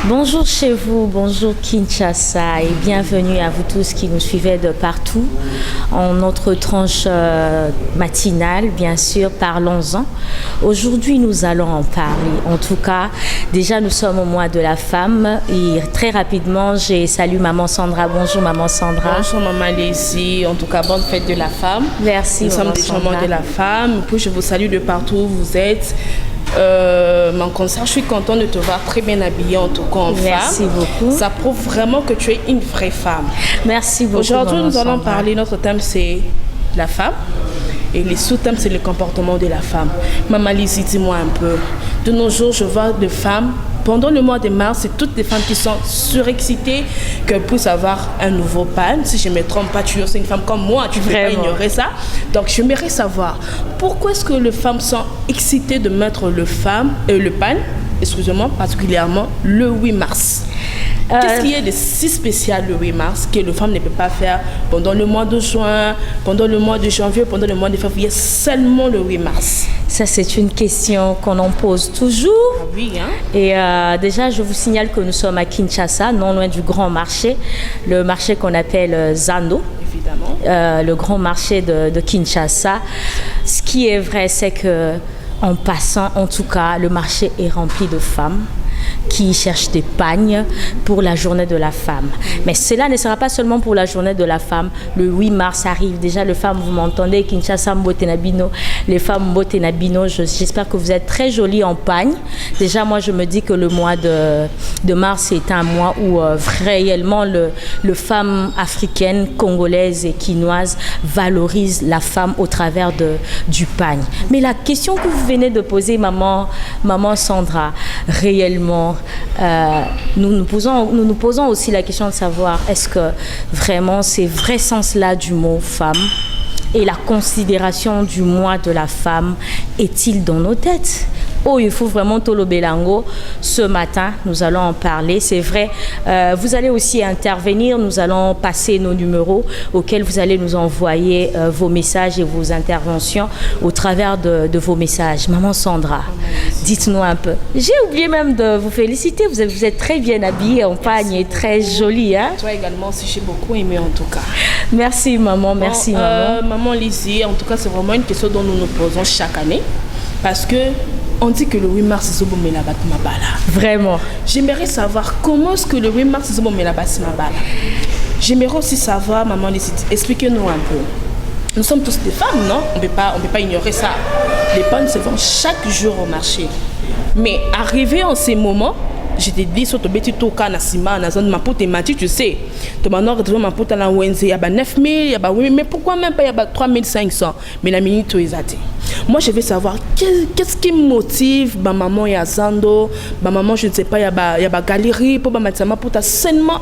Bonjour chez vous, bonjour Kinshasa et bienvenue à vous tous qui nous suivez de partout en notre tranche matinale, bien sûr, parlons-en. Aujourd'hui, nous allons en parler. En tout cas, déjà, nous sommes au mois de la femme et très rapidement, j'ai salué Maman Sandra. Bonjour Maman Sandra. Bonjour Maman Lézy, en tout cas, bonne fête de la femme. Merci Nous sommes des chamans de la femme. Puis je vous salue de partout où vous êtes. Mon concert, je suis contente de te voir très bien habillée en tout cas en femme. Merci beaucoup. Ça prouve vraiment que tu es une vraie femme. Merci beaucoup. Aujourd'hui, nous allons parler, notre thème c'est la femme. Et les sous-thèmes, c'est le comportement de la femme. Maman Lézy, dis-moi un peu. De nos jours, je vois des femmes, pendant le mois de mars, c'est toutes les femmes qui sont surexcitées qu'elles puissent avoir un nouveau pan. Si je ne me trompe pas, tu es une femme comme moi, tu ne peux pas ignorer ça. Donc, j'aimerais savoir, pourquoi est-ce que les femmes sont excitées de mettre le pan, excusez-moi, particulièrement le 8 mars? Qu'est-ce qu'il y a de si spécial le 8 mars que les femmes ne peuvent pas faire pendant le mois de juin, pendant le mois de janvier, pendant le mois de février, seulement le 8 mars? Ça, c'est une question qu'on en pose toujours. Ah oui, hein? Et déjà, je vous signale que nous sommes à Kinshasa, non loin du grand marché, le marché qu'on appelle Zando. Évidemment. Le grand marché de Kinshasa. Ce qui est vrai, c'est que en passant, en tout cas, le marché est rempli de femmes qui cherchent des pagnes pour la journée de la femme. Mais cela ne sera pas seulement pour la journée de la femme. Le 8 mars arrive. Déjà, les femmes, vous m'entendez, Kinshasa Mbotenabino, les femmes Mbotenabino, j'espère que vous êtes très jolies en pagne. Déjà, moi, je me dis que le mois de mars est un mois où réellement les femmes africaines, congolaises et quinoises valorisent la femme au travers du pagne. Mais la question que vous venez de poser, maman Sandra, réellement, nous nous posons aussi la question de savoir est-ce que vraiment c'est vrai sens-là du mot femme et la considération du mois de la femme est-il dans nos têtes? Oh, il faut vraiment Tolo Belango. Ce matin, nous allons en parler. C'est vrai, vous allez aussi intervenir. Nous allons passer nos numéros auxquels vous allez nous envoyer vos messages et vos interventions au travers de vos messages. Maman Sandra, dites-nous un peu. J'ai oublié même de vous féliciter. Vous êtes très bien habillée en pagne et très jolie. Hein? Toi également, si j'ai beaucoup aimé en tout cas. Merci maman, merci maman. Maman Lézy, en tout cas, c'est vraiment une question dont nous nous posons chaque année. Parce que on dit que le 8 mars, c'est Zobomela Batumabala. Vraiment. J'aimerais savoir comment est-ce que le 8 mars, c'est Zobomela Batumabala. J'aimerais aussi savoir, maman Lézy, expliquez-nous un peu. Nous sommes tous des femmes, non? On ne peut pas ignorer ça. Les pannes se vendent chaque jour au marché. Mais arrivé en ces moments, je te dis, sur ton petit toka na sima, na zone mapote mati, tu sais. Tu m'as retrouvé mapote na Wenze, il y a 9 000, il y a 8 000, mais pourquoi même pas il y a 3 500? Mais la minute, tu es à moi, je veux savoir qu'est-ce qui motive ma maman et Zando, ma maman, je ne sais pas, il y a galerie pour ma mapote seulement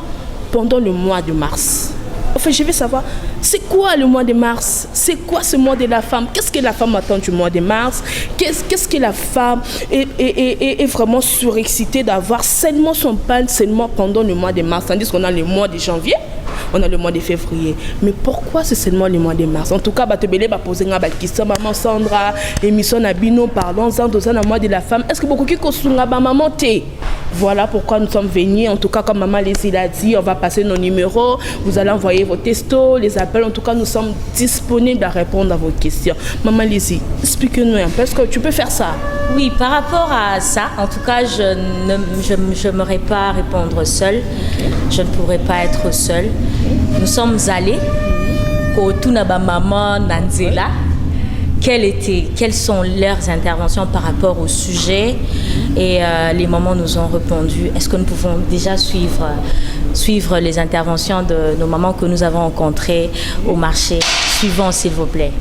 pendant le mois de mars. Enfin, je veux savoir, c'est quoi le mois de mars? C'est quoi ce mois de la femme? Qu'est-ce que la femme attend du mois de mars? Qu'est-ce que la femme est vraiment surexcitée d'avoir seulement son pan seulement pendant le mois de mars? Tandis qu'on a le mois de janvier, on a le mois de février. Mais pourquoi c'est seulement le mois de mars? En tout cas, Batebele va poser une question. Maman Sandra, émission Nabino, parlons-en dans un mois de la femme. Est-ce que beaucoup qui consultent maman T? Voilà pourquoi nous sommes venus. En tout cas, comme maman Lézy l'a dit, on va passer nos numéros. Vous allez envoyer vos textos, les appels. En tout cas, nous sommes disponibles à répondre à vos questions. Maman Lézy, explique-nous un peu. Est-ce que tu peux faire ça? Oui, par rapport à ça, en tout cas, je n'aimerais pas répondre seule. Je ne pourrais pas être seule. Nous sommes allés au Tunaba Maman Nanzela. Quelles sont leurs interventions par rapport au sujet et les mamans nous ont répondu. Est-ce que nous pouvons déjà suivre les interventions de nos mamans que nous avons rencontrées au marché? Suivons, s'il vous plaît.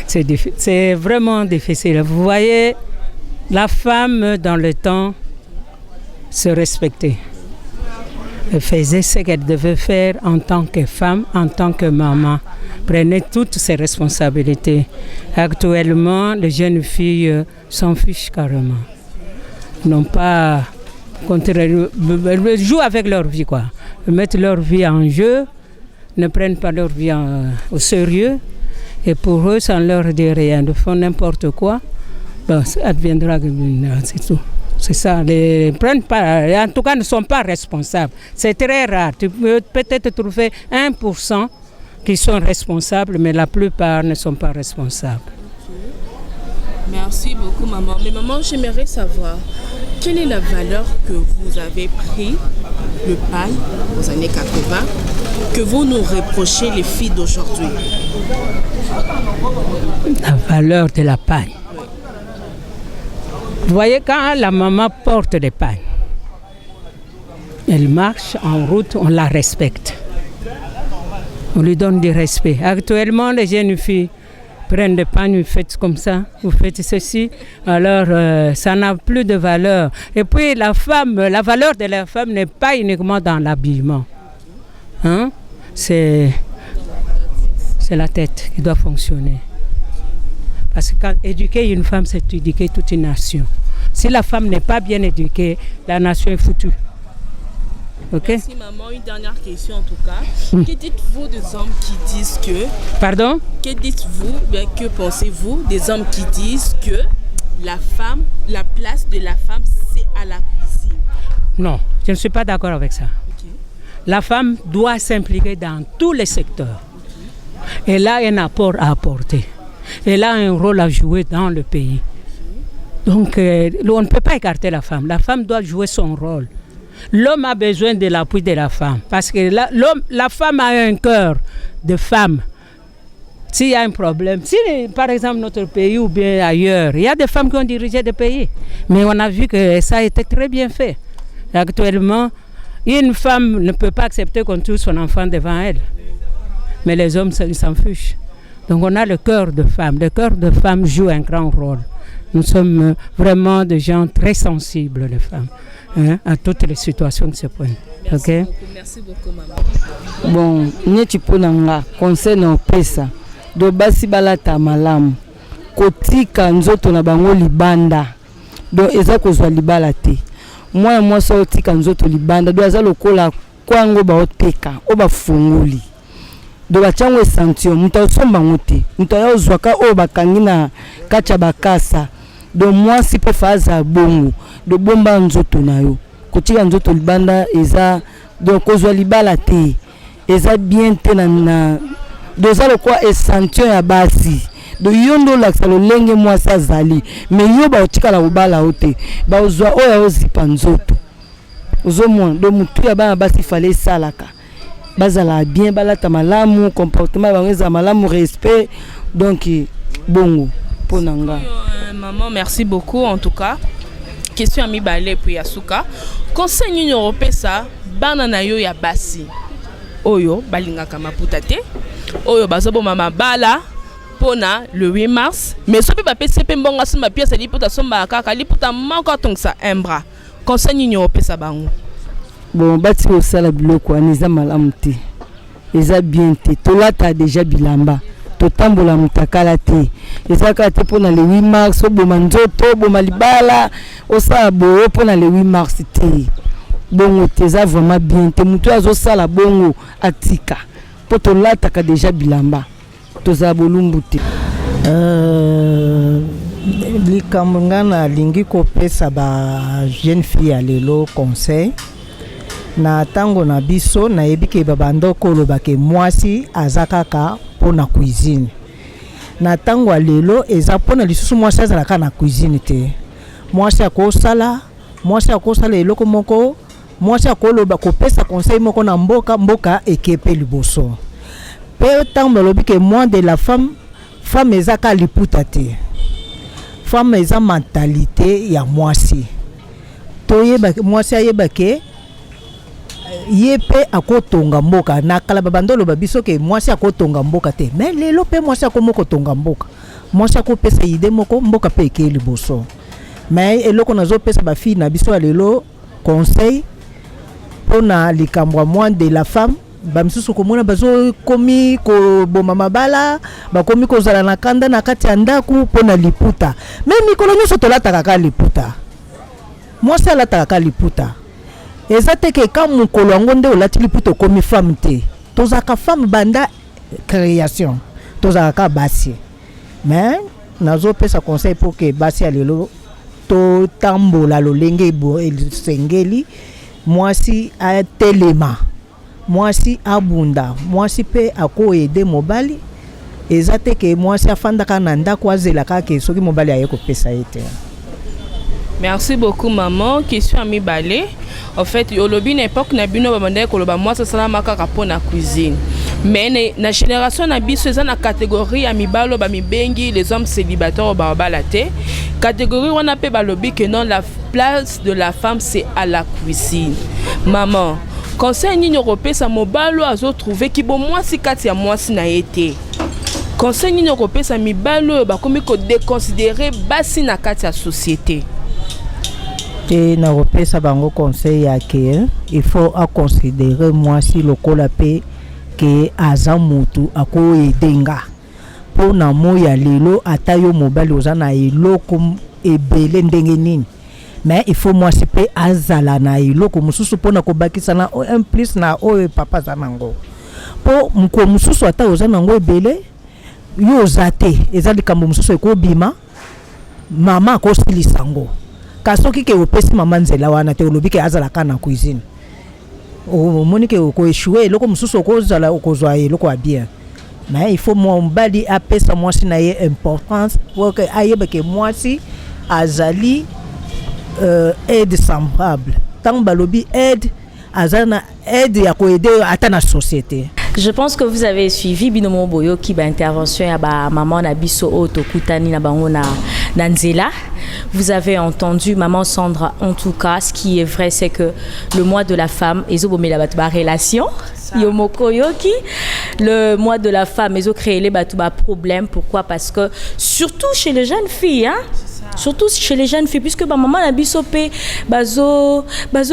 C'est vraiment difficile. Vous voyez, la femme dans le temps se respectait. Elle faisait ce qu'elle devait faire en tant que femme, en tant que maman. Prenait toutes ses responsabilités. Actuellement, les jeunes filles s'en fichent carrément. N'ont pas... Elles jouent avec leur vie, quoi. Elles mettent leur vie en jeu, ne prennent pas leur vie au sérieux. Et pour eux, ça ne leur dit rien. Ils font n'importe quoi. Bon, ça adviendra que c'est tout. C'est ça, les prennent pas, en tout cas ne sont pas responsables. C'est très rare. Tu peux peut-être trouver 1% qui sont responsables, mais la plupart ne sont pas responsables. Merci beaucoup, maman. Mais maman, j'aimerais savoir quelle est la valeur que vous avez pris le pain aux années 80, que vous nous reprochez les filles d'aujourd'hui. La valeur de la paille. Vous voyez, quand la maman porte des pailles, elle marche en route, on la respecte. On lui donne du respect. Actuellement, les jeunes filles prennent des pains, vous faites comme ça, vous faites ceci, alors ça n'a plus de valeur. Et puis la valeur de la femme n'est pas uniquement dans l'habillement. Hein? C'est la tête qui doit fonctionner. Parce que quand éduquer une femme, c'est éduquer toute une nation. Si la femme n'est pas bien éduquée, la nation est foutue. Okay? Merci maman. Une dernière question en tout cas. Que dites-vous des hommes qui disent que... Pardon? Que dites-vous, bien, que pensez-vous des hommes qui disent que la place de la femme, c'est à la cuisine? Non, je ne suis pas d'accord avec ça. Okay. La femme doit s'impliquer dans tous les secteurs. Okay. Elle a un apport à apporter. Elle a un rôle à jouer dans le pays. Donc, on ne peut pas écarter la femme. La femme doit jouer son rôle. L'homme a besoin de l'appui de la femme. Parce que la femme a un cœur de femme. S'il y a un problème, si par exemple notre pays ou bien ailleurs, il y a des femmes qui ont dirigé des pays. Mais on a vu que ça a été très bien fait. Actuellement, une femme ne peut pas accepter qu'on tue son enfant devant elle. Mais les hommes, ils s'en fichent. Donc on a le cœur de femme. Le cœur de femme joue un grand rôle. Nous sommes vraiment des gens très sensibles, les femmes, hein, à toutes les situations qui se prennent. Merci beaucoup, maman. Bon, nyeti ponanga conseil na pesa. Do basi balata malamu. Kotika nzoto na bango libanda. Do eza kozwa libala te. Mwa so otika nzoto libanda. Do aza lokola kwango ba oteka, oba funguli. Do bachango esantio, muta osomba ngote. Muta ya ozwaka o bakangi na kacha bakasa. Do mwasi pe faza bongo. Do bomba nzoto na yo. Kotika nzoto libanda eza do kozwa libala te. Eza bien te na doza lokwa esantio ya basi. Do yondo laksa lolenge mwasi azali. Me yo ba otika la ubala ote. Ba ozwa oya ozipa nzoto. Ozomwa do mutu ya bana basi fale salaka. Bazala bien balata malamu, comportement bangeza malamu, respect. Donc bongo ponanga. Maman, merci beaucoup en tout cas. Question à mi balé puis Yasuka. Conseil Union européenne ça banana yo ya basi. Oyo balinga kama putate. Oyo bazobo mama bala pona le 8 mars. Mais sopi ba PCP mbonga suma pièce liputa somba kaka liputa mako tongsa embra. Conseil Union européenne ça bango. Bon, bati au sala biloko aniza malamu te. Eza bien te. Tolata déjà bilamba. Totambola mutakala te. Eza ka te pona le 8 mars oboma nzoto oboma libala osala bo pona le 8 mars te. Bongo te eza vraiment bien te. Mutu azo sala bongo atika. Po tolata ka déjà bilamba. Toza bolumbu te. Likambo ngana lingi kopesa ba jeune fille alelo conseil. Na tango na biso na yebike babando koloba ke mwasi azakaka pona cuisine. Na tango alelo eza pona lisusu mwasi azalaka na cuisine te. Mwasi akosala eloko moko, mwasi akoloba kopesa conseil moko na mboka ekepe liboso. Pe tango lobi ke moins de la femme ezaka liputa te. Femme eza mentalité ya mwasi. Toyeba mwasi ayeba ke yepe akotonga mboka na kala babandolo babiso ke mwasi akotonga mboka te mais lelo pe mwasi akomoko tonga mboka mwasi akopesa ide moko mboka pe ke liboso mais eloko nazo pesa ba fille na biso lelo conseil pona likambo moins de la femme bamisusu komona bazo komi ko boma mabala bakomi ko zala na kanda na kati ya ndaku pona liputa mais mikolo nyonso tolataka ka liputa mwasi alataka ka liputa. Ezate ke ka mukolo yango nde olati liputa komi femme te. Tozaka femme banda création. Tozaka basi. Mais nazo pesa conseil pour que basi alelo to tambola lolenge sengeli mwasi atelema mwasi abunda mwasi pe ako ede mobali eza te ke mwasi afandaka na ndako azelaka ke soki mobali aye kopesa ye te. Merci beaucoup maman. Question à Mibale. En fait, yolobi n'époque na bino bamandé koloba moi ça sala makaka pour na cuisine. Mais na génération na biso eza na catégorie ya mibalo ba mibengi les hommes célibataires ba balate. Catégorie on appelle balobi que non la place de la femme c'est à la cuisine. Maman, conseil ni européen sa mobalo azo trouver ki bon moi si kati ya moi si na été. Conseil ni européen sa mibalo ba komi ko déconsidérer basi na kati ya société. Et na repesa bango conseil ya ke il faut à considérer moi si lokola pe ke aza mutu ako edenga po na moya lelo atayo mobali ozana eloko ebele ndenge nini mais il faut moi si pe azala na eloko mususu pona ko bakisa na un plus na o papa zanango po mko mususu ata ozana ngo ebele yo zate ezali kambo mususu ko bima mama ko silisango kasoki ke opesi mama nzela wana te olobi ke azala kana cuisine o moni ke ko échouer loko mususu ko zala ko zwa loko a bien mais il faut mon bali apesa mwasi na ye importance pour que ayebe ke mwasi azali aide semblable tant balobi aide azana aide ya ko aider ata na société. Je pense que vous avez suivi Binomo Boyo qui ba intervention ya ba maman na biso otokutani na bango na Nzela. Vous avez entendu maman Sandra. En tout cas, ce qui est vrai, c'est que le mois de la femme, ils ont mis la relation. Yomoko Yoki, le mois de la femme, ils ont créé les problèmes. Pourquoi? Parce que surtout chez les jeunes filles, hein. Surtout chez les jeunes filles, puisque ma maman a bisopé, bazo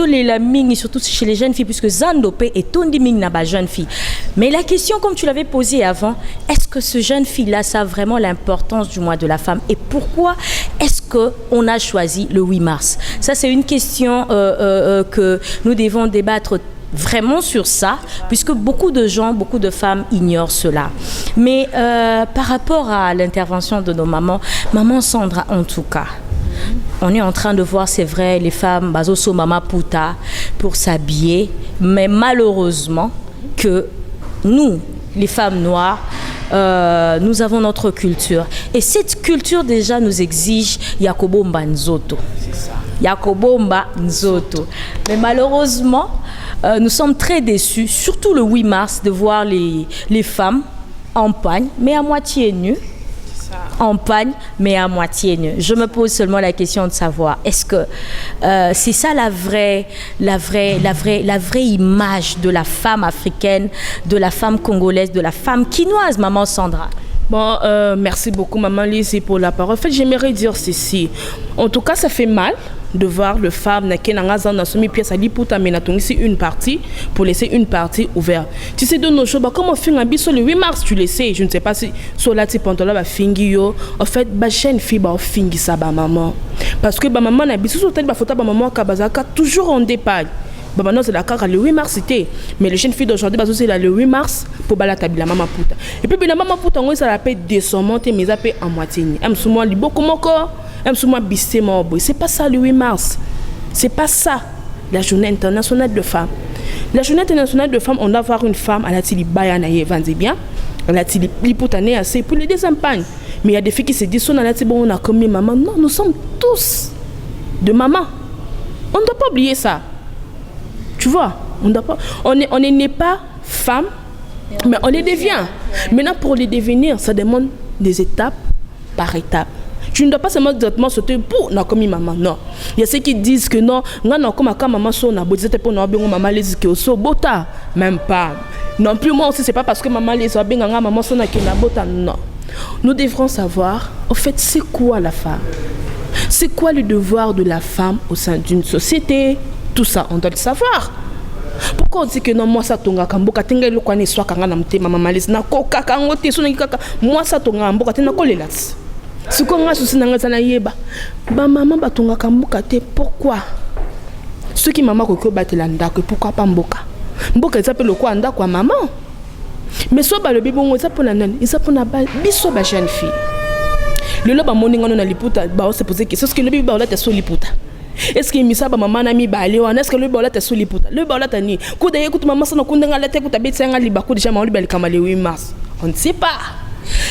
les laming, surtout chez les jeunes filles, puisque zandopé et tondi ming na ba jeune fille. Mais la question, comme tu l'avais posée avant, est-ce que ce jeune fille-là savent vraiment l'importance du mois de la femme et pourquoi est-ce qu'on a choisi le 8 mars? Ça, c'est une question que nous devons débattre vraiment sur ça, puisque beaucoup de gens, beaucoup de femmes ignorent cela. Mais par rapport à l'intervention de nos mamans, maman Sandra en tout cas, on est en train de voir, c'est vrai, les femmes, bazoso mama puta, pour s'habiller, mais malheureusement que nous, les femmes noires, nous avons notre culture. Et cette culture déjà nous exige Yakobomba Nzoto. Yakobomba Nzoto. Mais malheureusement, nous sommes très déçus, surtout le 8 mars, de voir les femmes en pagne, mais à moitié nues. En pagne, mais à moitié nues. Je me pose seulement la question de savoir, est-ce que c'est ça la vraie image de la femme africaine, de la femme congolaise, de la femme quinoise, maman Sandra? Bon, merci beaucoup maman Lizzie pour la parole. En fait, j'aimerais dire ceci. En tout cas, ça fait mal de voir le femme ici une partie pour laisser une partie ouverte. Tu sais de nos choses, comme on fait un bisou le 8 mars, tu le sais, je ne sais pas si sur la type pantalon va fingio. En fait, ba jeune fille ba fingi ça ba maman. Parce que ba maman na bisou sur tête ba photo ba maman kabazaka toujours en dépagne. Bah maintenant c'est la carte le 8 mars c'était, mais les jeunes filles d'aujourd'hui bah c'est le 8 mars pour balata la maman puta. Et puis la maman puta on ça l'appelle décemment mais ça peut en moitié. Aime sous moi li beaucoup mon corps. C'est pas ça le 8 mars. C'est pas ça la journée internationale de femmes. La journée internationale de femmes, on doit avoir une femme à la tili bayanaye vendez bien, à la tili lipotané assez pour les désempagne. Mais il y a des filles qui se disent on a la tili bon on a commis maman. Non, nous sommes tous de maman. On ne doit pas oublier ça. Tu vois, on n'est pas femme, mais on les devient. Maintenant pour les devenir, ça demande des étapes par étapes. Tu ne dois pas seulement directement sauter pour na comme maman. Non. Il y a ceux qui disent que non, non comme maman son na bodite pour na bien maman les que so bota même pas. Non plus moi aussi c'est pas parce que maman les a bien maman son na qui na bota non. Nous devrons savoir au fait c'est quoi la femme. C'est quoi le devoir de la femme au sein d'une société? Tout ça on doit le savoir. Pourquoi on dit que non moi ça tonga kamboka tenga le kwa ne soit kanga na mte maman les na ko kaka ngote so na kaka moi ça tonga mboka tena ko lelat. Ce qu'on a souci dans la yeba, ba maman batonga kambuka te pourquoi? Ceux qui maman koko batelanda que pourquoi pas mboka? Mboka s'appelle le quoi anda quoi maman? Mais soit ba le bibon ça pour la non, il ça pour na biso ba jeune fille. Le loba morning on a liputa, bah se poser question. Est-ce que le bébé baola t'es sur liputa? Est-ce que misa ba maman na mi ba aller on est-ce que le baola t'es sur liputa? Le baola t'as ni. Coup d'ailleurs écoute maman ça na kunda ngala t'écoute abet ça ngali ba coup déjà maman libelle comme le 8 mars. On ne sait pas.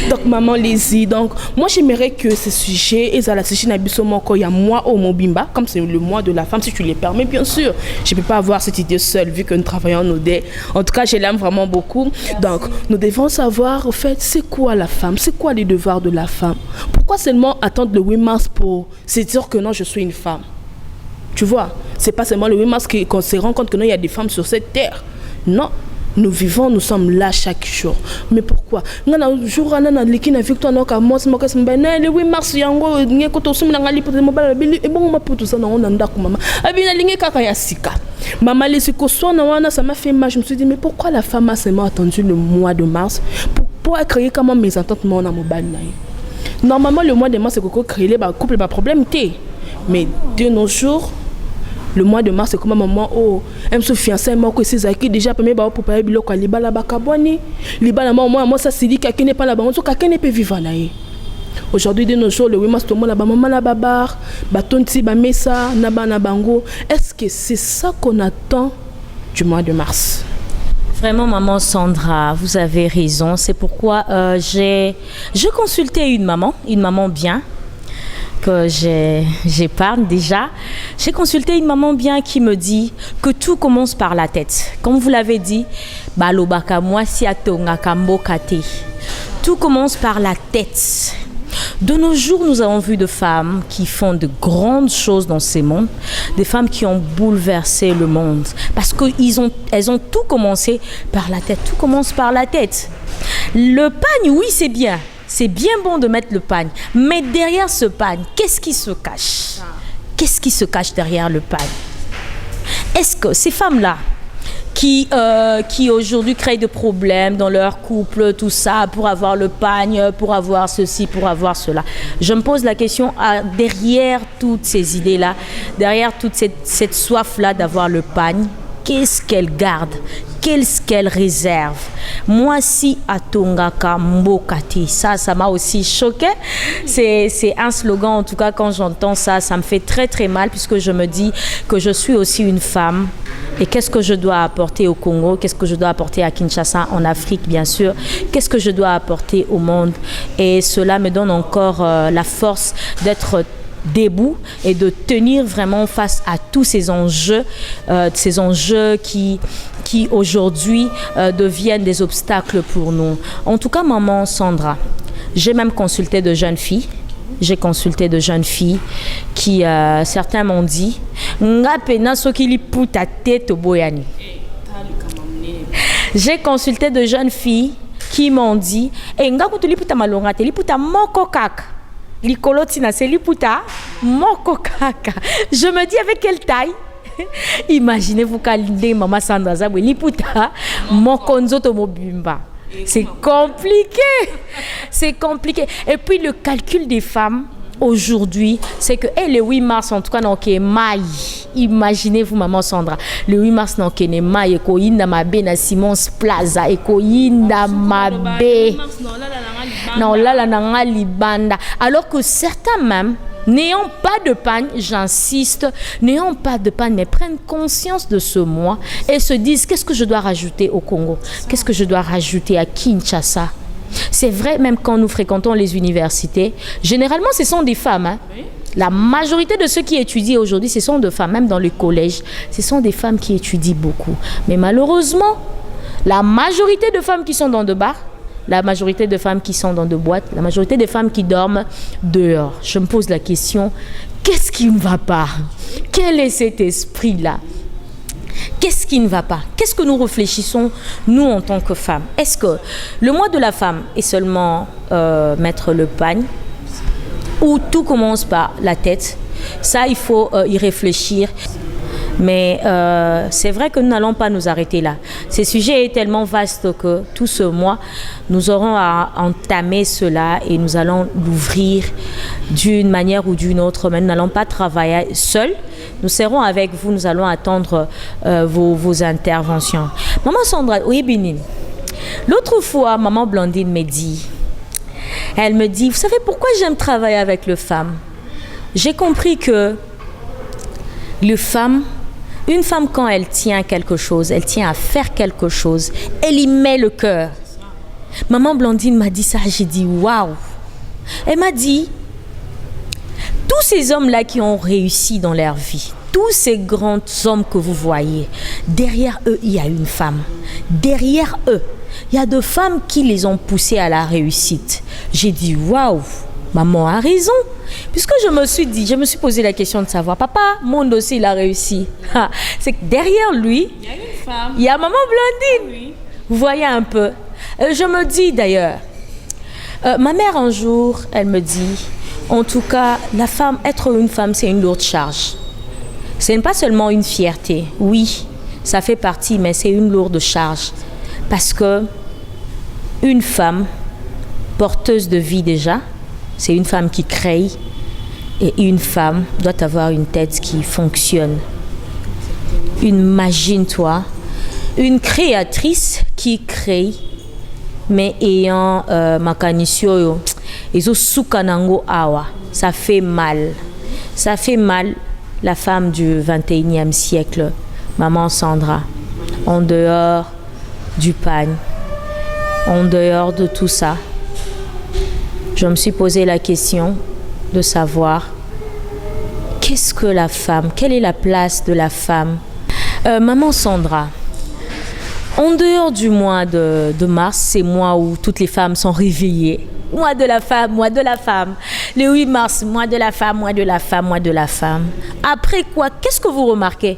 Donc maman les donc moi j'aimerais que ce sujet et ça la sujet n'abisso moko il y a moi au Mobimba comme c'est le mois de la femme si tu les permets bien sûr je peux pas avoir cette idée seule vu que nous travaillons nos dés en tout cas je l'aime vraiment beaucoup. Donc nous devons savoir au fait c'est quoi la femme, c'est quoi les devoirs de la femme, pourquoi seulement attendre le 8 mars pour se dire que non je suis une femme, tu vois, c'est pas seulement le 8 mars qu'on se rend compte que non il y a des femmes sur cette terre, non. Nous vivons, nous sommes là chaque jour. Mais pourquoi? Le 8 mars, ça m'a fait mal. Je me suis dit, mais pourquoi la femme a seulement attendu le mois de mars pour créer comment mes ententes dans mon mobile? Normalement, le mois de mars, c'est pour créer les couples, les problèmes. Mais de nos jours, le mois de mars c'est comme un moment où elle se fiancée moi que c'est qui déjà premier ba pour payer biloko libala bakaboni libala moi ça c'est dit quelqu'un n'est pas là-bas on quelqu'un ne peut vivre là. Aujourd'hui de nos jours le 8 mars tout le monde là-bas maman la babar batonti ba mesa na bana bango. Est-ce que c'est ça qu'on attend du mois de mars? Vraiment, maman Sandra, vous avez raison. C'est pourquoi j'ai consulté une maman bien, que j'épargne déjà. J'ai consulté une maman bien qui me dit que tout commence par la tête. Comme vous l'avez dit, tout commence par la tête. De nos jours, nous avons vu de femmes qui font de grandes choses dans ces mondes, des femmes qui ont bouleversé le monde, parce qu'elles ont tout commencé par la tête. Tout commence par la tête. Le pagne, oui, c'est bien. C'est bien bon de mettre le pagne, mais derrière ce pagne, qu'est-ce qui se cache? Qu'est-ce qui se cache derrière le pagne? Est-ce que ces femmes-là, qui aujourd'hui créent des problèmes dans leur couple, tout ça, pour avoir le pagne, pour avoir ceci, pour avoir cela, je me pose la question, derrière toutes ces idées-là, derrière toute cette soif-là d'avoir le pagne, qu'est-ce qu'elle garde? Qu'est-ce qu'elle réserve? Moi, si Atongaka Mbokati, ça m'a aussi choqué. C'est un slogan, en tout cas, quand j'entends ça, ça me fait très très mal, puisque je me dis que je suis aussi une femme. Et qu'est-ce que je dois apporter au Congo? Qu'est-ce que je dois apporter à Kinshasa, en Afrique, bien sûr? Qu'est-ce que je dois apporter au monde? Et cela me donne encore la force d'être debout et de tenir vraiment face à tous ces enjeux qui aujourd'hui deviennent des obstacles pour nous. En tout cas, maman Sandra, j'ai même consulté de jeunes filles. Qui, certains m'ont dit, j'ai consulté de jeunes filles qui m'ont dit, je me dis avec quelle taille? Imaginez-vous quand maman Sandra Zabwe liputa mokonzo to mobimba. C'est compliqué. Et puis le calcul des femmes aujourd'hui, c'est que le 8 mars en tout cas donc mai. Imaginez-vous maman Sandra, le 8 mars donc ne mai eko inda mabe na Simons Plaza eko inda mabe. Non là na libanda. Alors que certains même n'ayant pas de pagne, j'insiste, n'ayant pas de pagne, mais prennent conscience de ce mois et se disent qu'est-ce que je dois rajouter au Congo? Qu'est-ce que je dois rajouter à Kinshasa? C'est vrai, même quand nous fréquentons les universités, généralement ce sont des femmes. Hein? La majorité de ceux qui étudient aujourd'hui, ce sont des femmes, même dans le collège, ce sont des femmes qui étudient beaucoup. Mais malheureusement, la majorité de femmes qui sont dans de bars, la majorité de femmes qui sont dans de boîtes, la majorité des femmes qui dorment dehors. Je me pose la question, qu'est-ce qui ne va pas? Quel est cet esprit-là? Qu'est-ce qui ne va pas? Qu'est-ce que nous réfléchissons, nous, en tant que femmes? Est-ce que le mois de la femme est seulement mettre le pagne, ou tout commence par la tête? Ça, il faut y réfléchir. Mais c'est vrai que nous n'allons pas nous arrêter là. Ce sujet est tellement vaste que tout ce mois, nous aurons à entamer cela et nous allons l'ouvrir d'une manière ou d'une autre. Mais nous n'allons pas travailler seuls. Nous serons avec vous, nous allons attendre vos interventions. Maman Sandra, oui, Bénin. L'autre fois, maman Blandine me dit, Elle me dit, vous savez pourquoi j'aime travailler avec les femmes? J'ai compris que une femme, quand elle tient quelque chose, elle tient à faire quelque chose, elle y met le cœur. Maman Blandine m'a dit ça, j'ai dit waouh. Elle m'a dit, tous ces hommes-là qui ont réussi dans leur vie, tous ces grands hommes que vous voyez, derrière eux, il y a une femme. Derrière eux, il y a deux femmes qui les ont poussés à la réussite. J'ai dit waouh. Maman a raison, puisque je me suis posé la question de savoir, papa, mon dossier, il a réussi. C'est que derrière lui, il y a une femme. Il y a maman Blandine. Oui. Vous voyez un peu. Je me dis d'ailleurs, ma mère un jour, elle me dit, en tout cas, être une femme, c'est une lourde charge. Ce n'est pas seulement une fierté. Oui, ça fait partie, mais c'est une lourde charge. Parce que une femme porteuse de vie déjà, c'est une femme qui crée, et une femme doit avoir une tête qui fonctionne. Imagine-toi, une créatrice qui crée, mais ayant makanisio ezo sukanango awa, ça fait mal. Ça fait mal la femme du 21e siècle, maman Sandra, en dehors du pagne, en dehors de tout ça. Je me suis posé la question de savoir qu'est-ce que la femme, quelle est la place de la femme. Maman Sandra, en dehors du mois de mars, c'est mois où toutes les femmes sont réveillées. Mois de la femme, mois de la femme. Le 8 mars, mois de la femme, mois de la femme, mois de la femme. Après quoi, qu'est-ce que vous remarquez?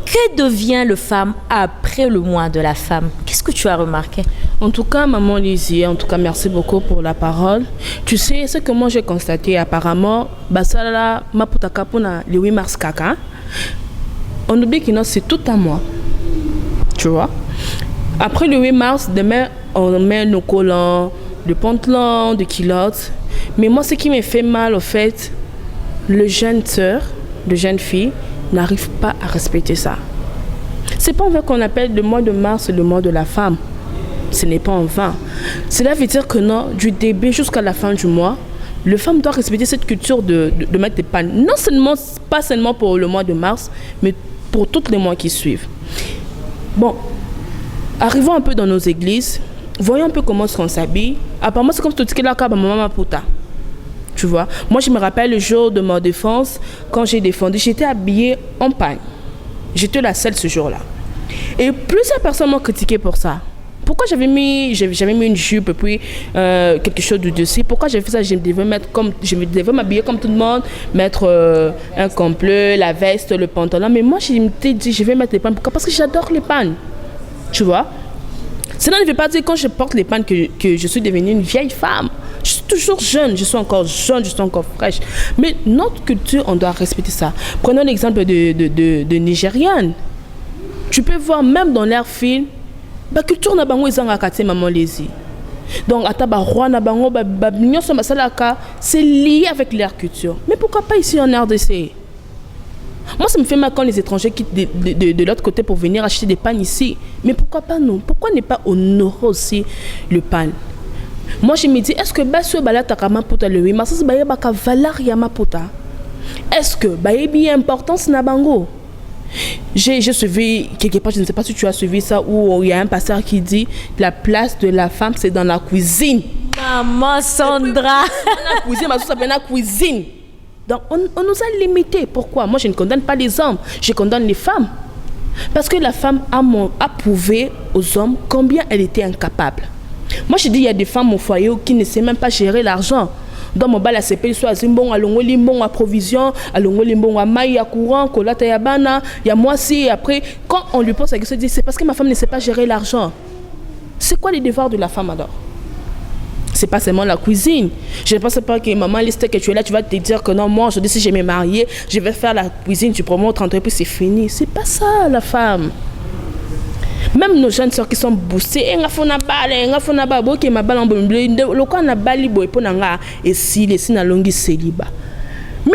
Que devient le femme après le mois de la femme? Qu'est-ce que tu as remarqué? En tout cas, maman Lizzie, en tout cas, merci beaucoup pour la parole. Tu sais, ce que moi j'ai constaté, apparemment, Basala Maputakapuna, le 8 mars Kaka, on oublie que c'est tout à moi. Tu vois? Après le 8 mars, demain, on met nos collants, de pantalons, de culottes. Mais moi, ce qui me fait mal, au fait, le jeune sœur, de jeune fille, n'arrive pas à respecter ça. C'est pas en vain qu'on appelle le mois de mars le mois de la femme. Ce n'est pas en vain. Cela veut dire que non, du début jusqu'à la fin du mois, le femme doit respecter cette culture de mettre des pannes. Non seulement, pas seulement pour le mois de mars, mais pour tous les mois qui suivent. Bon, arrivons un peu dans nos églises, voyons un peu comment est-ce qu'on s'habille. Apparemment, c'est comme si tu là maman puta. Tu vois, moi je me rappelle le jour de ma défense, quand j'ai défendu, j'étais habillée en pagne. J'étais la seule ce jour-là. Et plusieurs personnes m'ont critiqué pour ça. Pourquoi j'avais mis une jupe et puis quelque chose de dessus? Pourquoi j'ai fait ça? Je devais m'habiller comme tout le monde, mettre un complet, la veste, le pantalon. Mais moi, je m'étais dit, je vais mettre les pannes. Pourquoi? Parce que j'adore les pannes. Tu vois? Cela ne veut pas dire que quand je porte les pannes que je suis devenue une vieille femme. Je suis toujours jeune, je suis encore jeune, je suis encore fraîche. Mais notre culture, on doit respecter ça. Prenons l'exemple de Nigériane. Tu peux voir même dans leur film, la culture n'a pas de maman Lizzie. Donc, c'est lié avec leur culture. Mais pourquoi pas ici en RDC? Moi, ça me fait mal quand les étrangers quittent de l'autre côté pour venir acheter des pannes ici. Mais pourquoi pas nous? Pourquoi ne pas honorer aussi le pan? Moi, je me dis, est-ce que Basso Balataka Maputa le 8 mars, c'est Baka Valaria Maputa? Est-ce que Bayebi importance Nabango? J'ai suivi quelque part, je ne sais pas si tu as suivi ça, où il y a un pasteur qui dit la place de la femme, c'est dans la cuisine. Maman Sandra. La cuisine, ça s'appelle la cuisine. Donc, on nous a limités. Pourquoi? Moi, je ne condamne pas les hommes, je condamne les femmes. Parce que la femme a prouvé aux hommes combien elle était incapable. Moi, je dis, il y a des femmes au foyer qui ne savent même pas gérer l'argent. Dans mon bal, c'est payé soit zimbon, alongo limbon à provision, alongo limbon à maï, à courant, kolata yabana, il y a moi si. Après, quand on lui pose la question, il dit, c'est parce que ma femme ne sait pas gérer l'argent. C'est quoi les devoirs de la femme alors? C'est pas seulement la cuisine. Je ne pense pas que maman, liste que tu es là, tu vas te dire que non, moi, je dis si je vais me marier, je vais faire la cuisine, tu promets autre entreprise, c'est fini. C'est pas ça, la femme. Même nos jeunes sœurs qui sont boostées, mais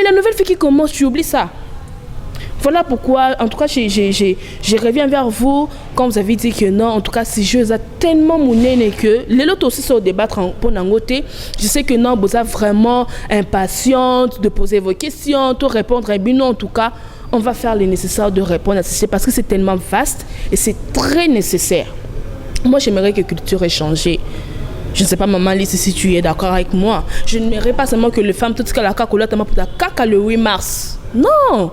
la nouvelle fille qui commence, tu oublies ça. Voilà pourquoi, en tout cas, je reviens vers vous quand vous avez dit que non, en tout cas, ces jeux ont tellement mouné que les autres aussi se débattre pour n'angoter. Je sais que non, vous êtes vraiment impatiente de poser vos questions, de répondre. Et bien non, en tout cas, on va faire le nécessaire de répondre à ceci parce que c'est tellement vaste et c'est très nécessaire. Moi, j'aimerais que la culture ait changé. Je ne sais pas, maman Lise, si tu es d'accord avec moi. Je n'aimerais pas seulement que les femmes, tout ce qu'elles ont pour la caca le 8 mars. Non!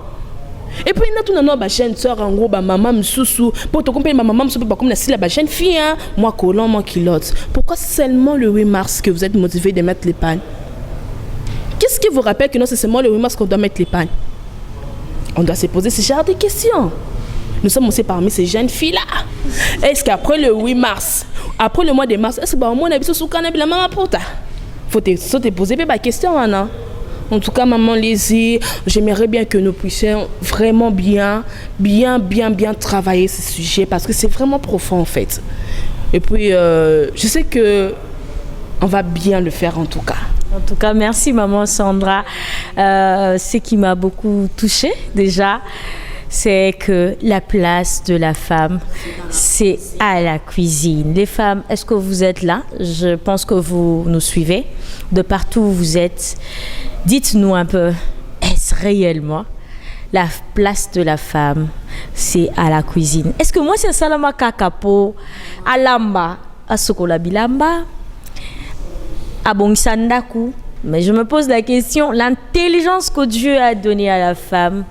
Et puis, il y a une chaîne sœur, en gros, maman msoussou. Pour te comprendre, maman msoussou, comme la chaîne fille, moi, collant, moi, culotte. Pourquoi seulement le 8 mars que vous êtes motivé de mettre les pagnes? Qu'est-ce qui vous rappelle que non, c'est seulement le 8 mars qu'on doit mettre les pagnes? On doit se poser ce genre de questions. Nous sommes aussi parmi ces jeunes filles-là. Est-ce qu'après le 8 mars, après le mois de mars, est-ce que au moins on a vu ce soukana la maman porta? Faut te poser des questions maintenant. En tout cas, maman Lizzie, j'aimerais bien que nous puissions vraiment bien travailler ce sujet parce que c'est vraiment profond en fait. Et puis, je sais que on va bien le faire en tout cas. En tout cas, merci maman Sandra. Ce qui m'a beaucoup touchée déjà, c'est que la place de la femme, c'est à la cuisine. Les femmes, est-ce que vous êtes là? Je pense que vous nous suivez. De partout où vous êtes, dites-nous un peu, est-ce réellement la place de la femme, c'est à la cuisine? Est-ce que moi, c'est Salama Kakapo, Alamba, Asokola Bilamba, Abongsandaku? Mais je me pose la question, l'intelligence que Dieu a donnée à la femme,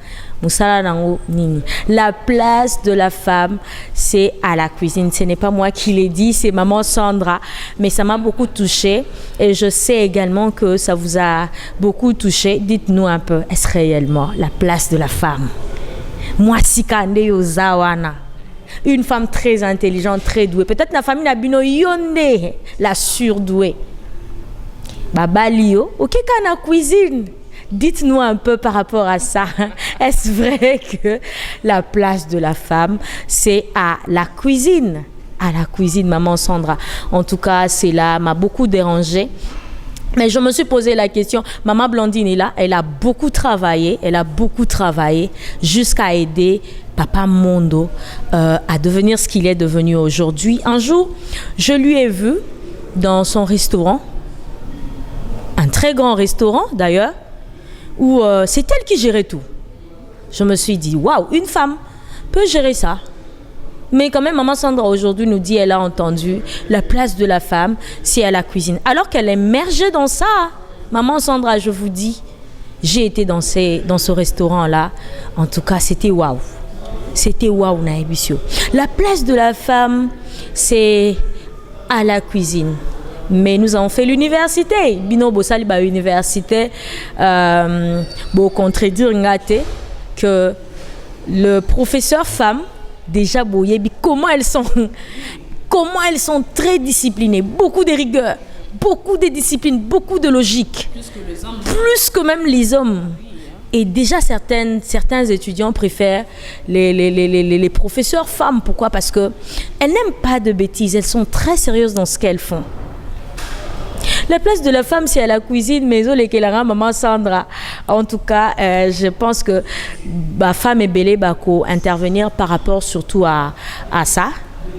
la place de la femme, c'est à la cuisine. Ce n'est pas moi qui l'ai dit, c'est maman Sandra. Mais ça m'a beaucoup touchée et je sais également que ça vous a beaucoup touché. Dites-nous un peu, est-ce réellement la place de la femme? Moi, Sikande Yozawana, une femme très intelligente, très douée. Peut-être la famille Nabino Yonde, la surdouée. Babalio, ok, qu'à la cuisine. Dites-nous un peu par rapport à ça. Est-ce vrai que la place de la femme, c'est à la cuisine? À la cuisine, maman Sandra. En tout cas, cela m'a beaucoup dérangée. Mais je me suis posé la question. Maman Blandine est là, elle a beaucoup travaillé jusqu'à aider Papa Mondo à devenir ce qu'il est devenu aujourd'hui. Un jour, je lui ai vu dans son restaurant, un très grand restaurant d'ailleurs, où c'est elle qui gérait tout. Je me suis dit, waouh, une femme peut gérer ça. Mais quand même, maman Sandra aujourd'hui nous dit, elle a entendu, la place de la femme, c'est à la cuisine. Alors qu'elle est immergée dans ça. Maman Sandra, je vous dis, j'ai été dans ce restaurant-là. En tout cas, c'était waouh. C'était waouh, Naibisio. La place de la femme, c'est à la cuisine. Mais nous avons fait l'université. Bino Bossali ba université pour contredire ngate que le professeur femme déjà boyebi comment elles sont très disciplinées, beaucoup de rigueur, beaucoup de discipline, beaucoup de logique. Plus que même les hommes. Et déjà certains étudiants préfèrent les professeurs femmes. Pourquoi? Parce que elles n'aiment pas de bêtises, elles sont très sérieuses dans ce qu'elles font. La place de la femme, c'est à la cuisine, mais maman Sandra. En tout cas, je pense que ma femme est belle bako intervenir par rapport surtout à ça.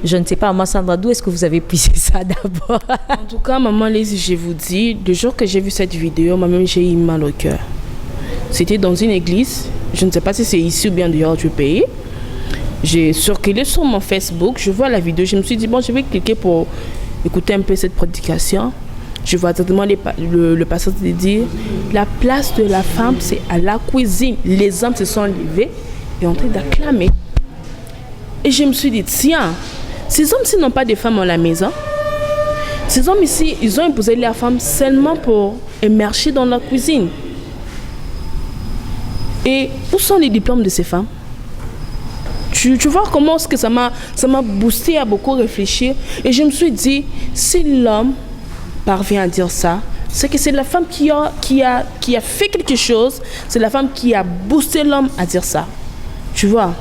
Je ne sais pas, maman Sandra, d'où est-ce que vous avez puisé ça d'abord? En tout cas, maman Lise, je vous dis, le jour que j'ai vu cette vidéo, moi-même j'ai eu mal au cœur. C'était dans une église, je ne sais pas si c'est ici ou bien dehors du pays. J'ai circulé sur mon Facebook, je vois la vidéo, je me suis dit, bon, je vais cliquer pour écouter un peu cette prédication. Je vois exactement le pasteur dire la place de la femme, c'est à la cuisine. Les hommes se sont levés et ont en train d'acclamer. Et je me suis dit, tiens, ces hommes-ci n'ont pas de femmes à la maison. Ces hommes ici, ils ont imposé leur femme seulement pour émerger dans la cuisine. Et où sont les diplômes de ces femmes? Tu vois comment est-ce que ça m'a boosté à beaucoup réfléchir. Et je me suis dit, si l'homme parvient à dire ça, c'est que c'est la femme qui a fait quelque chose, c'est la femme qui a boosté l'homme à dire ça. Tu vois?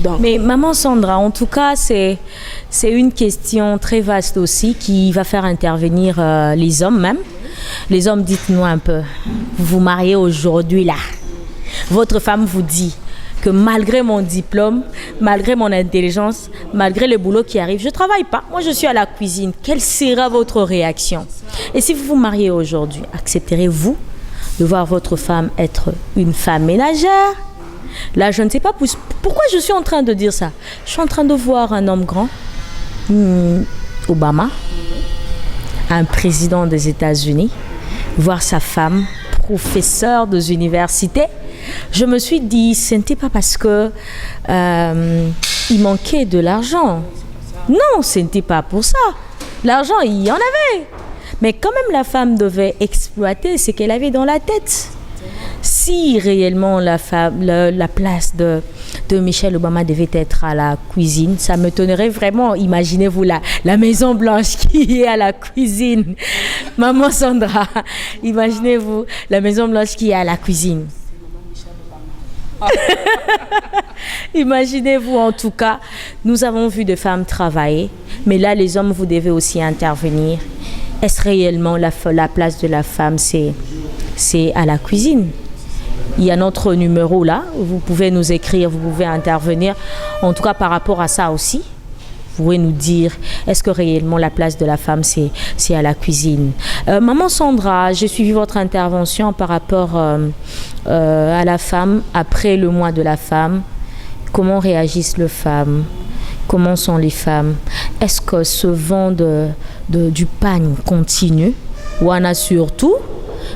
Donc. Mais maman Sandra, en tout cas, c'est une question très vaste aussi qui va faire intervenir les hommes même. Les hommes, dites-nous un peu, vous vous mariez aujourd'hui là. Votre femme vous dit, que malgré mon diplôme, malgré mon intelligence, malgré le boulot qui arrive, je ne travaille pas. Moi, je suis à la cuisine. Quelle sera votre réaction? Et si vous vous mariez aujourd'hui, accepterez-vous de voir votre femme être une femme ménagère? Là, je ne sais pas pourquoi je suis en train de dire ça. Je suis en train de voir un homme grand, Obama, un président des États-Unis, voir sa femme, professeur des universités. Je me suis dit, ce n'était pas parce que il manquait de l'argent. Non, ce n'était pas pour ça. L'argent, il y en avait. Mais quand même, la femme devait exploiter ce qu'elle avait dans la tête. Si réellement la place de Michelle Obama devait être à la cuisine, ça me tonnerait vraiment. Imaginez-vous la Maison Blanche qui est à la cuisine. Maman Sandra, imaginez-vous la Maison Blanche qui est à la cuisine. Imaginez-vous, en tout cas, nous avons vu des femmes travailler, mais là, les hommes, vous devez aussi intervenir. Est-ce réellement la place de la femme, c'est à la cuisine? Il y a notre numéro là, vous pouvez nous écrire, vous pouvez intervenir. En tout cas, par rapport à ça aussi, vous pouvez nous dire, est-ce que réellement la place de la femme, c'est à la cuisine? Maman Sandra, j'ai suivi votre intervention par rapport à la femme, après le mois de la femme. Comment réagissent les femmes? Comment sont les femmes? Est-ce que ce vent du pagne continue? Ou on a surtout,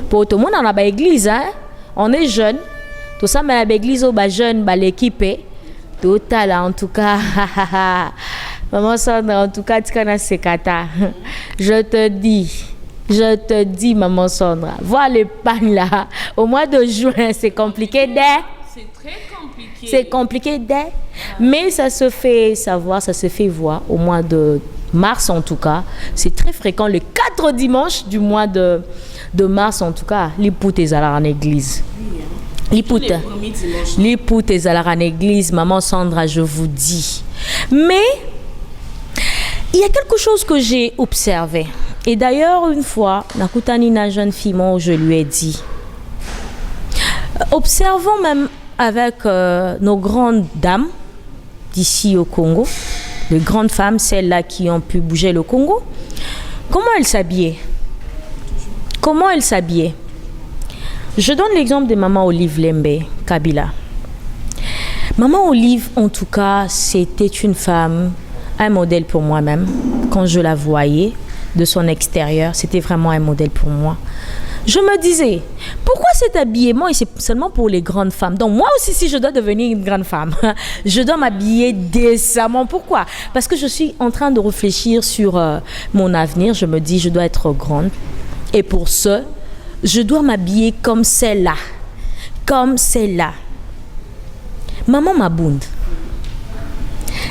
pour tout le monde, on a l'église, hein? On est jeune. Tout ça, mais l'église, on est jeune, l'équipe. Total, en tout cas. Maman Sandra, en tout cas, tu connais ces kata. Je te dis, Maman Sandra, vois le pagne là. Au mois de juin, c'est compliqué d'air. C'est très compliqué. C'est compliqué d'air. Mais ça se fait savoir, ça se fait voir au mois de mars en tout cas. C'est très fréquent. Le 4 dimanche du mois de mars en tout cas, les poutes est en église. Les poutes est en église, Maman Sandra, je vous dis. Mais il y a quelque chose que j'ai observé. Et d'ailleurs, une fois, Nakutanina, jeune fille, moi, je lui ai dit, observons même avec nos grandes dames d'ici au Congo, les grandes femmes, celles-là qui ont pu bouger le Congo, comment elles s'habillaient? Comment elles s'habillaient? Je donne l'exemple de Maman Olive Lembe, Kabila. Maman Olive, en tout cas, c'était une femme, un modèle pour moi-même. Quand je la voyais de son extérieur, c'était vraiment un modèle pour moi. Je me disais, pourquoi cet habillement et c'est seulement pour les grandes femmes? Donc moi aussi, si je dois devenir une grande femme, je dois m'habiller décemment. Pourquoi? Parce que je suis en train de réfléchir sur mon avenir. Je me dis, je dois être grande. Et pour ce, je dois m'habiller comme celle-là. Comme celle-là. Maman Mabound,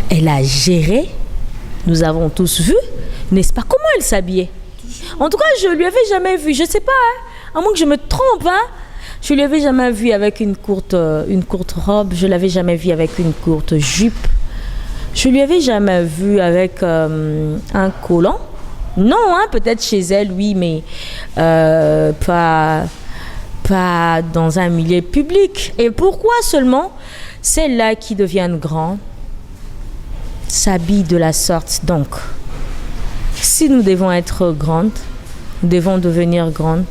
elle a géré. Nous avons tous vu, n'est-ce pas, comment elle s'habillait? En tout cas, je ne lui avais jamais vu. Je ne sais pas, hein, à moins que je me trompe, hein, je ne lui avais jamais vu avec une courte robe. Je ne l'avais jamais vu avec une courte jupe. Je ne lui avais jamais vu avec un collant. Non, hein, peut-être chez elle, oui, mais pas dans un milieu public. Et pourquoi seulement celles-là qui deviennent grandes s'habillent de la sorte? Donc, si nous devons être grandes, nous devons devenir grandes,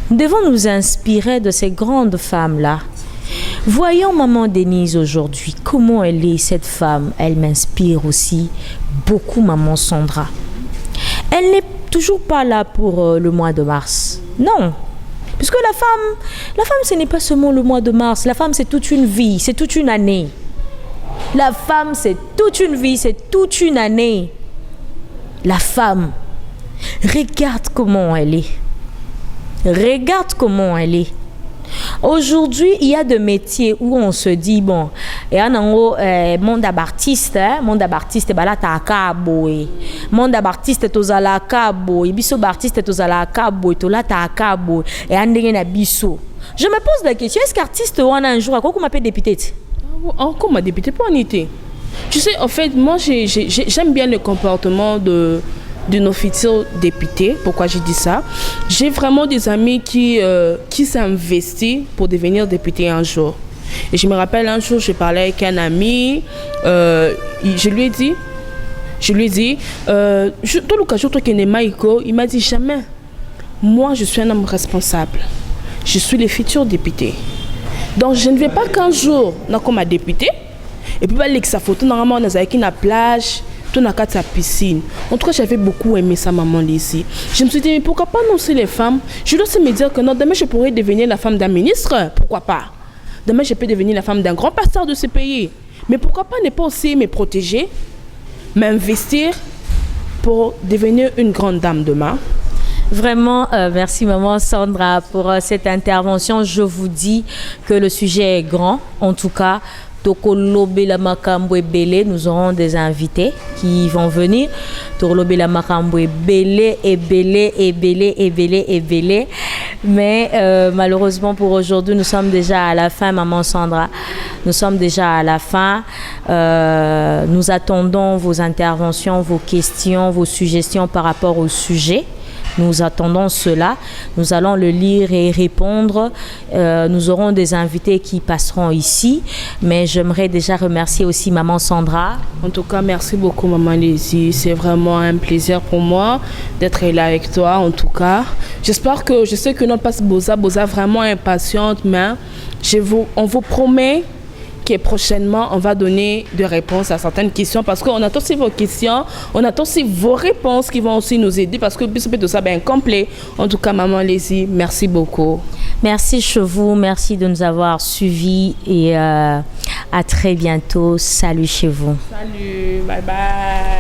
nous devons nous inspirer de ces grandes femmes-là. Voyons Maman Denise aujourd'hui, comment elle est cette femme. Elle m'inspire aussi beaucoup, Maman Sandra. Elle n'est toujours pas là pour le mois de mars. Non. Puisque la femme, ce n'est pas seulement le mois de mars. La femme, c'est toute une vie, c'est toute une année. La femme, c'est toute une vie, c'est toute une année. La femme, regarde comment elle est. Regarde comment elle est. Aujourd'hui, il y a des métiers où on se dit, bon, et en haut, monde d'artiste, bala ta kaboy. Monde d'artiste tozala kaboy. Biso d'artiste tozala kaboy, tola ta kaboy. Et andenge na biso. Je me pose la question, est-ce qu'artiste on a un jour à quoi qu'on m'appelle député? Encore ma députée pour en été. Tu sais, en fait, moi, j'aime bien le comportement d'une officielle députée. Pourquoi j'ai dit ça? J'ai vraiment des amis qui s'investissent pour devenir député un jour. Et je me rappelle un jour, je parlais avec un ami, je lui ai dit, tout le cas, toi qui es Maïko, il m'a dit jamais. Moi, je suis un homme responsable. Je suis le futur député. Donc, je ne vais pas qu'un jour, comme député, et puis, avec sa photo, normalement, on a avec la plage, tout dans sa piscine. En tout cas, j'avais beaucoup aimé sa maman ici. Je me suis dit, mais pourquoi pas annoncer les femmes? Je dois aussi me dire que non, demain, je pourrais devenir la femme d'un ministre. Pourquoi pas? Demain, je peux devenir la femme d'un grand pasteur de ce pays. Mais pourquoi pas ne pas aussi me protéger, m'investir pour devenir une grande dame demain? Vraiment, merci maman Sandra pour cette intervention. Je vous dis que le sujet est grand. En tout cas, nous aurons des invités qui vont venir. Mais malheureusement pour aujourd'hui, nous sommes déjà à la fin, maman Sandra. Nous sommes déjà à la fin. Nous attendons vos interventions, vos questions, vos suggestions par rapport au sujet. Nous attendons cela. Nous allons le lire et répondre. Nous aurons des invités qui passeront ici. Mais j'aimerais déjà remercier aussi maman Sandra. En tout cas, merci beaucoup maman Lézy. C'est vraiment un plaisir pour moi d'être là avec toi. En tout cas, je sais que notre passe Boza vraiment impatiente, mais on vous promet que prochainement, on va donner des réponses à certaines questions parce qu'on attend aussi vos questions, on attend aussi vos réponses qui vont aussi nous aider parce que tout ça est complet. En tout cas, maman Lézy, merci beaucoup. Merci chez vous, merci de nous avoir suivis et à très bientôt. Salut chez vous. Salut, bye bye.